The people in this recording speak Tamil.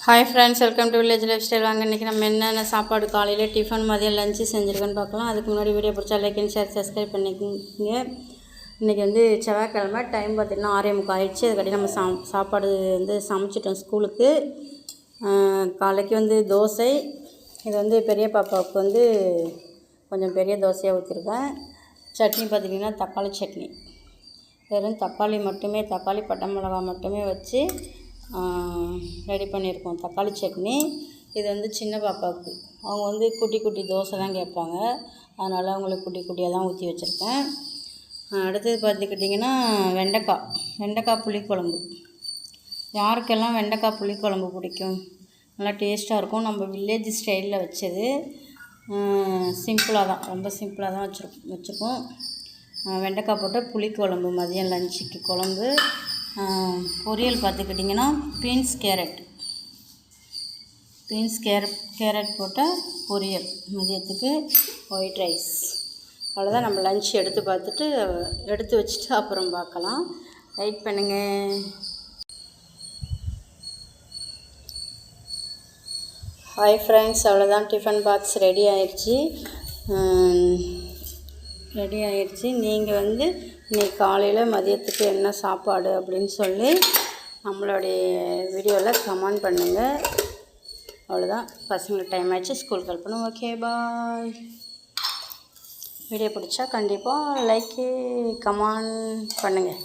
Hi friends, welcome to village life style. வாங்க இன்றைக்கி நம்ம என்னென்ன சாப்பாடு காலையில் டிஃபன் மதியம் லஞ்சு செஞ்சுருக்கோன்னு பார்க்கலாம். அதுக்கு முன்னாடி வீடியோ பிடிச்சா லைக் அண்ட் ஷேர் சப்ஸ்கிரைப் பண்ணிக்கோங்க. இன்றைக்கி வந்து செவ்வாய்க்கிழமை, டைம் பார்த்திங்கன்னா 6:45 ஆகிடுச்சு. அதுக்காட்டி நம்ம சாப்பாடு வந்து சமைச்சிட்டோம் ஸ்கூலுக்கு. காலைக்கு வந்து தோசை. இது வந்து பெரிய பாப்பாவுக்கு வந்து கொஞ்சம் பெரிய தோசையாக ஊற்றிருக்கேன். சட்னி பார்த்திங்கன்னா தக்காளி சட்னி. வெறும் தக்காளி மட்டுமே, தக்காளி பட்டை மிளகா மட்டுமே வச்சு ரெடி பண்ணியிருக்கோம் தக்காளி சட்னி. இது வந்து சின்ன பாப்பாவுக்கு, அவங்க வந்து குட்டி குட்டி தோசை தான் கேட்பாங்க, அதனால் அவங்களுக்கு குட்டி குட்டியாக தான் ஊற்றி வச்சுருக்கேன். அடுத்தது பார்த்துக்கிட்டிங்கன்னா வெண்டைக்காய் புளிக்குழம்பு. யாருக்கெல்லாம் வெண்டைக்காய் புளிக்குழம்பு பிடிக்கும்? நல்லா டேஸ்ட்டாக இருக்கும். நம்ம வில்லேஜ் ஸ்டைலில் வச்சது. சிம்பிளாக தான், ரொம்ப சிம்பிளாக தான் வச்சுருக்கோம். வெண்டைக்காய் போட்ட புளிக்குழம்பு மதியம் லஞ்சுக்கு குழம்பு. பொரியல் பார்த்துக்கிட்டிங்கன்னா பீன்ஸ் கேரட் போட்ட பொரியல் மதியத்துக்கு. White rice. அவ்வளோதான். நம்ம லஞ்ச் எடுத்து வச்சுட்டு அப்புறம் பார்க்கலாம். வெயிட் பண்ணுங்கள். ஹாய் ஃப்ரெண்ட்ஸ், அவ்வளோதான். டிஃபன் பாக்ஸ் ரெடி ஆயிடுச்சு. நீங்கள் வந்து இன்றைக்கி காலையில் மதியத்துக்கு என்ன சாப்பாடு அப்படின்னு சொல்லி நம்மளுடைய வீடியோவில் கமெண்ட் பண்ணுங்கள். அவ்வளோதான். பசங்களுக்கு டைம் ஆகிடுச்சு, ஸ்கூலுக்கு அனுப்பணும். ஓகே, பாய். வீடியோ பிடிச்சா கண்டிப்பாக லைக்கு கமெண்ட் பண்ணுங்கள்.